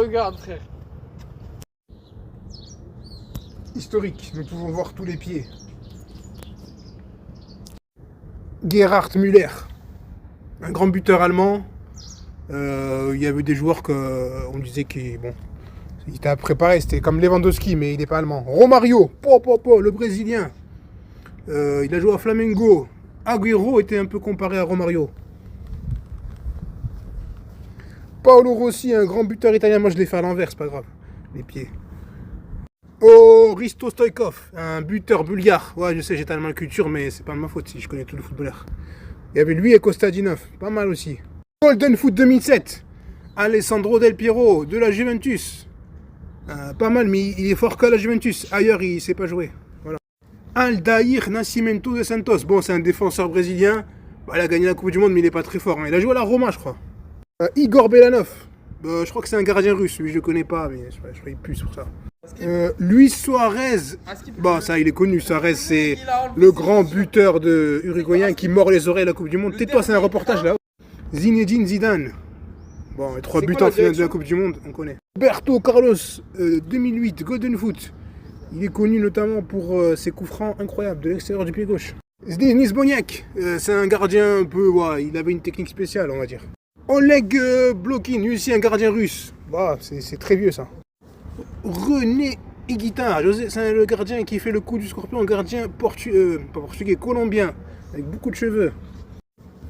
regarde, frère. Historique, nous pouvons voir tous les pieds. Gerhard Müller, un grand buteur allemand. Il y avait des joueurs qu'on disait qu'il était préparé, c'était comme Lewandowski, mais il n'est pas allemand. Romario, le Brésilien. Il a joué à Flamengo. Agüero était un peu comparé à Romario. Paolo Rossi, un grand buteur italien. Moi, je l'ai fait à l'envers, c'est pas grave. Les pieds. Oh, Risto Stoïkov, un buteur bulgare. Ouais, je sais, j'ai tellement de culture, mais c'est pas de ma faute si je connais tout le footballeur. Il y avait lui et Kostadinov, pas mal aussi. Golden Foot 2007, Alessandro Del Piero, de la Juventus. Pas mal, mais il est fort que la Juventus. Ailleurs, il ne sait pas jouer. Voilà. Aldair Nascimento de Santos. Bon, c'est un défenseur brésilien. Il a gagné la Coupe du Monde, mais il n'est pas très fort. Hein. Il a joué à la Roma, je crois. Igor Belanov. Je crois que c'est un gardien russe. Lui, je ne connais pas, mais je crois qu'il pue sur ça. Luis Suarez. Ça, il est connu. Suarez, c'est le grand buteur uruguayen qui mord les oreilles à la Coupe du Monde. Tais-toi, c'est un reportage là. Zinedine Zidane. Bon, les 3 buts en finale de la Coupe du Monde, on connaît. Roberto Carlos, 2008, Golden Foot. Il est connu notamment pour ses coups francs incroyables de l'extérieur du pied gauche. Denis Boniek, c'est un gardien un peu... il avait une technique spéciale, on va dire. Oleg Blokin, lui aussi un gardien russe. C'est très vieux ça. René Higuita, c'est le gardien qui fait le coup du scorpion, un gardien portugais, colombien, avec beaucoup de cheveux.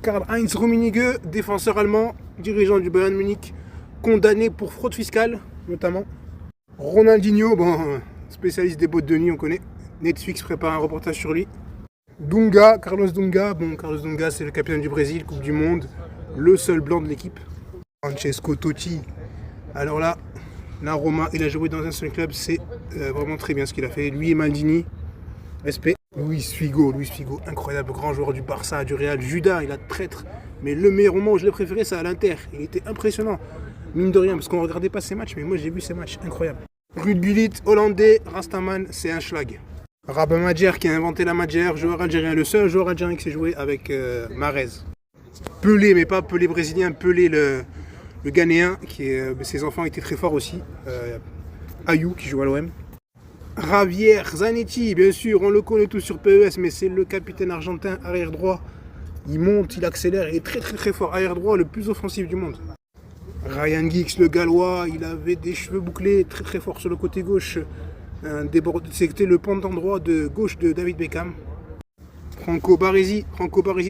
Karl-Heinz Rummenigge, défenseur allemand, dirigeant du Bayern Munich, condamné pour fraude fiscale, notamment. Ronaldinho, spécialiste des boîtes de nuit, on connaît. Netflix prépare un reportage sur lui. Carlos Dunga. Carlos Dunga, c'est le capitaine du Brésil, Coupe du Monde, le seul blanc de l'équipe. Francesco Totti. Alors là, la Roma, il a joué dans un seul club, c'est vraiment très bien ce qu'il a fait. Lui et Maldini, respect. Luis Figo, incroyable grand joueur du Barça, du Real. Judas, il a traître. Mais le meilleur moment où je l'ai préféré, c'est à l'Inter. Il était impressionnant. Mine de rien, parce qu'on ne regardait pas ses matchs, mais moi j'ai vu ses matchs, incroyable. Ruud Gullit, hollandais, Rastaman, c'est un schlag. Rabah Madjer qui a inventé la Madjer, joueur algérien, le seul joueur algérien qui s'est joué avec Mahrez. Pelé, mais pas Pelé brésilien, Pelé le Ghanéen, ses enfants étaient très forts aussi. Ayou qui joue à l'OM. Javier Zanetti, bien sûr, on le connaît tous sur PES, mais c'est le capitaine argentin arrière droit. Il monte, il accélère, il est très très très fort. Arrière droit, le plus offensif du monde. Ryan Giggs, le gallois, il avait des cheveux bouclés, très très fort sur le côté gauche. C'était le pendant droit de gauche de David Beckham. Franco Baresi,